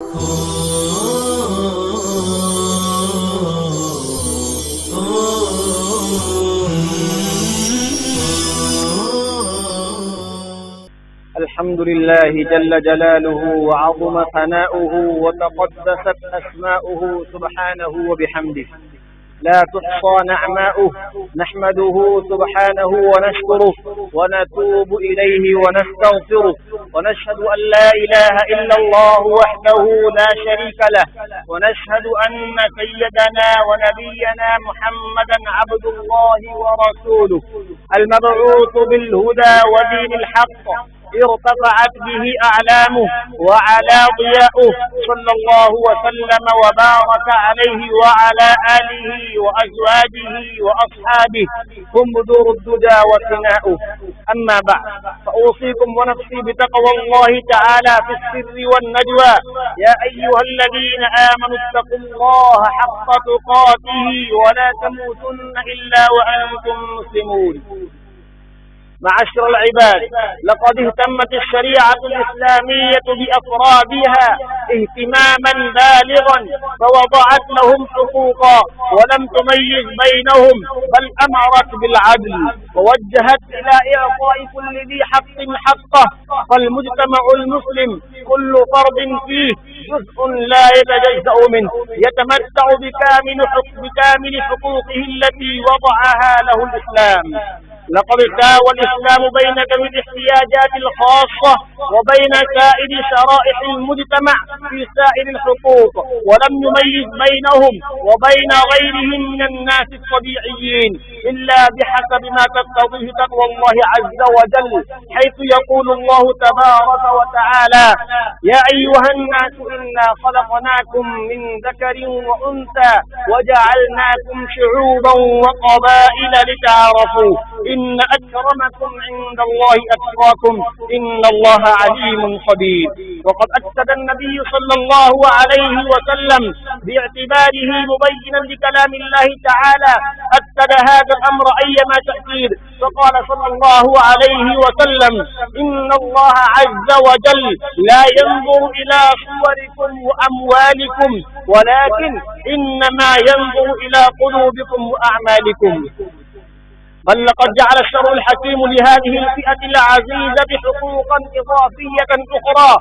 الحمد لله جل جلاله وعظم ثناؤه وتقدست أسماؤه سبحانه وبحمده، لا تحصى نعماؤه. نحمده سبحانه ونشكره ونتوب إليه ونستغفره، ونشهد أن لا إله إلا الله وحده لا شريك له، ونشهد أن سيدنا ونبينا محمدا عبد الله ورسوله المبعوث بالهدى ودين الحق، ارتفعت به أعلامه وعلى ضياؤه، صلى الله وسلم وبارك عليه وعلى آله وأزواجه وأصحابه هم بدور الدجى وثناؤه. أما بعد، فأوصيكم ونفسي بتقوى الله تعالى في السر والنجوى. يا أيها الذين آمنوا اتقوا الله حق تقاته ولا تموتن إلا وأنتم مسلمون. معاشر العباد، لقد اهتمت الشريعة الإسلامية بأفرادها اهتماما بالغا، فوضعت لهم حقوقا ولم تميز بينهم، بل أمرت بالعدل ووجهت إلى إعطاء كل ذي حق حقه. فالمجتمع المسلم كل فرد فيه جزء لا يتجزأ منه، يتمتع بكامل حقوقه التي وضعها له الإسلام. لقد ساوى الإسلام بين ذوي الاحتياجات الخاصة وبين سائر شرائح المجتمع في سائر الحقوق، ولم يميز بينهم وبين غيرهم من الناس الطبيعيين إلا بحسب ما تقتضيه تقوى الله عز وجل، حيث يقول الله تبارك وتعالى: يا أيها الناس إنا خلقناكم من ذكر وأنثى وجعلناكم شعوبا وقبائل لتعارفوا إن أكرمكم عند الله أتقاكم إن الله عليم خبير. وقد أكد النبي صلى الله عليه وسلم باعتباره مبينا لكلام الله تعالى، أكد هذا الأمر أيما تأكيد، فقال صلى الله عليه وسلم: إن الله عز وجل لا ينظر إلى صوركم وأموالكم، ولكن إنما ينظر إلى قلوبكم وأعمالكم. بل لقد جعل الشرع الحكيم لهذه الفئة العزيزة حقوقا إضافية أخرى،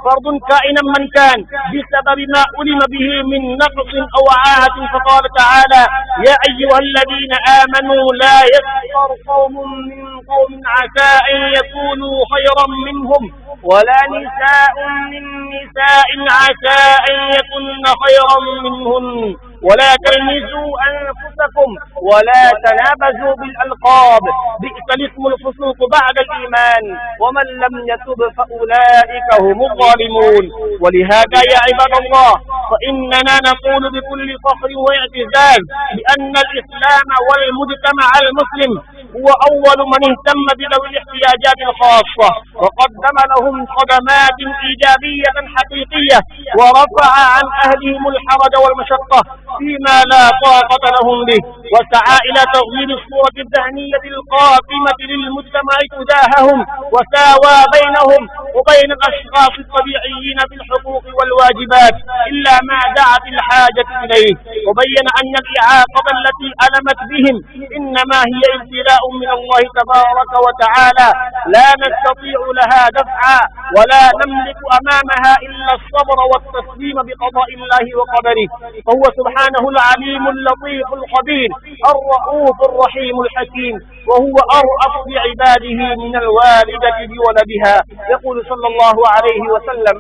فرض كائنا من كان بسبب ما ألم به من نقص أو عاهة. فقال تعالى: يا أيها الذين آمنوا لا يسخر قوم من قوم عسى أن يكونوا خيرا منهم، ولا نساء من نساء عسى أن يكن خيرا منهن، ولا تلمزوا أنفسكم ولا تنابزوا بالألقاب، بئس الاسم الفسوق بعد الإيمان، ومن لم يتب فأولئك هم الظالمون. ولهذا يا عباد الله، فإننا نقول بكل فخر واعتزاز بأن الإسلام والمجتمع المسلم هو أول من اهتم بذوي الاحتياجات الخاصة، وقدم لهم خدمات إيجابية حقيقية، ورفع عن أهلهم الحرج والمشقة فيما لا طاقة لهم به، وسعى إلى تغيير الصورة الذهنية القاتمة للمجتمع تجاههم، وساوى بينهم وبين الأشخاص الطبيعيين بالحقوق والواجبات إلا ما دعت الحاجة إليه، وبين أن الإعاقة التي ألمت بهم إنما هي ابتلاء من الله تبارك وتعالى، لا نستطيع لها دفعا ولا نملك أمامها إلا الصبر والتسليم بقضاء الله وقدره. فهو سبحانه العليم اللطيف الخبير الرؤوف الرحيم الحكيم، وهو أرأف بعباده من الوالدة بولدها. يقول صلى الله عليه وسلم: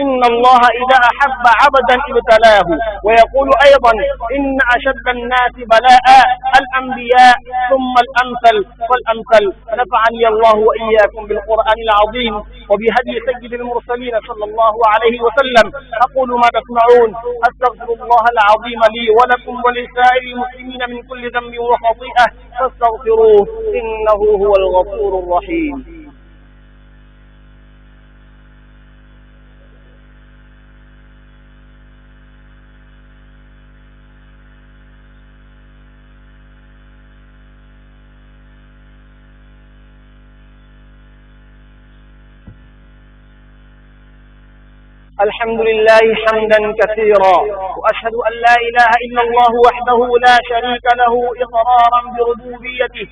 إن الله إذا أحب عبدا ابتلاه. ويقول أيضا: إن أشد الناس بلاء الأنبياء ثم الأمثل فالأمثل. نفعني الله وإياكم بالقرآن العظيم وبهدي سيد المرسلين صلى الله عليه وسلم. أقول ما تسمعون، أستغفر الله العظيم لي ولكم ولسائر المسلمين من كل ذنب وخطيئة، فاستغفروه إنه هو الغفور الرحيم. الحمد لله حمدا كثيرا، وأشهد أن لا إله إلا الله وحده لا شريك له إقرارا بربوبيته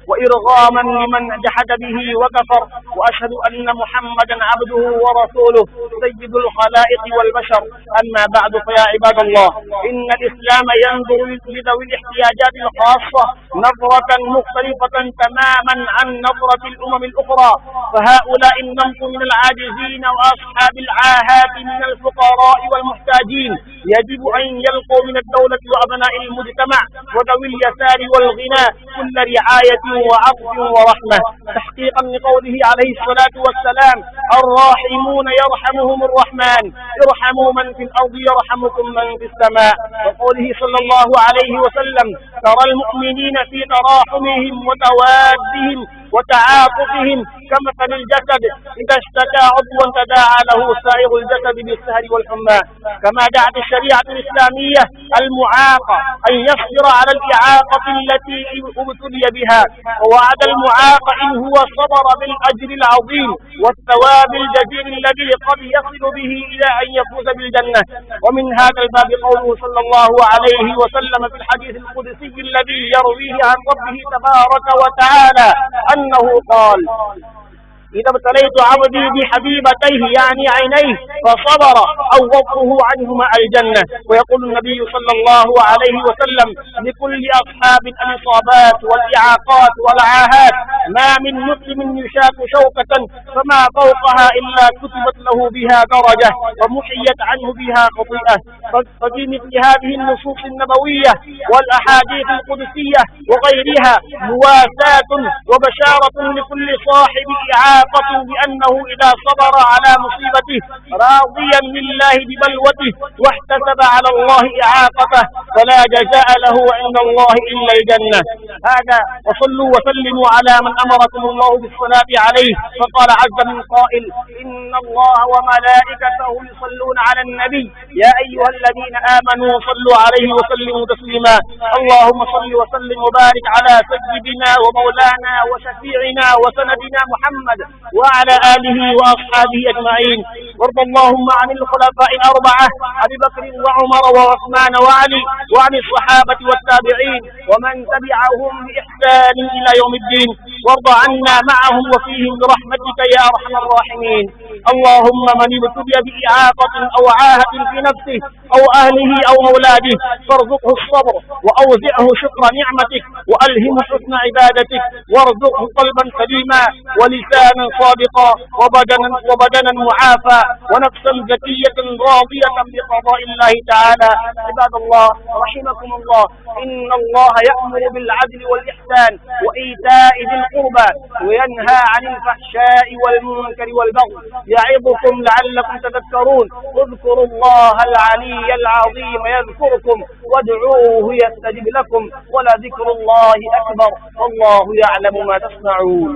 وإرغاما لمن جحد به وكفر، وأشهد أن محمدا عبده ورسوله سيد الخلائق والبشر. أما بعد، فيا عباد الله، إن الإسلام ينظر لذوي الاحتياجات الخاصة نظرة مختلفة تماما عن نظرة الأمم الأخرى، فهؤلاء النمط من العاجزين وأصحاب العاهات من الفقراء والمحتاجين يجب أن يلقوا من الدولة وأبناء المجتمع وذوي اليسار والغنى كل رعاية وعطف ورحمة، تحقيقا لقوله عليه الصلاة والسلام: الراحمون يرحمهم الرحمن، ارحموا من في الأرض يرحمكم من في السماء. وقوله صلى الله عليه وسلم: ترى المؤمنين في تراحمهم وتوادهم وتعاطفهم كمثل الجسد إذا اشتكى عضوا تداعى له سائر الجسد بالسهر والحمى. كما دعت الشريعة الإسلامية المعاق أن يصبر على الإعاقة التي ابتلي بها، ووعد المعاق إن هو صبر بالأجر العظيم والثواب الجزيل الذي قد يصل به إلى أن يفوز بالجنة. ومن هذا الباب قوله صلى الله عليه وسلم في الحديث القدسي الذي يرويه عن ربه تبارك وتعالى أنه قال: إذا ابتليت عبدي بحبيبتيه يعني عينيه فصبر عوضته عنهما الجنة. ويقول النبي صلى الله عليه وسلم: لكل أصحاب الإصابات والإعاقات والعاهات ما من مسلم يشاق شوكة فما فوقها إلا كتبت له بها درجة ومحيت عنه بها خطيئة. ففي مثل هذه النصوص النبوية والأحاديث القدسية وغيرها مواساة وبشارة لكل صاحب إعاقة بأنه إذا صبر على مصيبته راضيا لله ببلوته واحتسب على الله إعاقته فلا جزاء له عند الله إلا الجنة. هذا وصلوا وسلموا على من أمركم الله بالصلاة عليه، فقال عز من قائل: إن الله وملائكته يصلون على النبي يا أيها الذين آمنوا صلوا عليه وسلموا تسليما. اللهم صل وسلم وبارك على سيدنا ومولانا وشفيعنا وسندنا محمد وعلى آله وأصحابه أجمعين. وارض اللهم عن الخلفاء الأربعة أبي بكر وعمر وعثمان وعلي، وعن الصحابة والتابعين ومن تبعهم بإحسان إلى يوم الدين، وارض عنا معهم وفيهم برحمتك يا أرحم الراحمين. اللهم من ابتلي بإعاقة أو عاهة في نفسه أو أهله أو أولاده فارزقه الصبر وأوزعه شكر نعمتك وألهمه حسن عبادتك، وارزقه قلبا سليما ولسانا صادقا وبدنا معافى ونفسا زكية راضية بقضاء الله تعالى. عباد الله رحمكم الله، إن الله يأمر بالعدل والإحسان وإيتاء ذي القربى وينهى عن الفحشاء والمنكر والبغي يعظكم لعلكم تذكرون. اذكروا الله العلي العظيم يذكركم وادعوه يستجب لكم ولذكر الله أكبر والله يعلم ما تصنعون.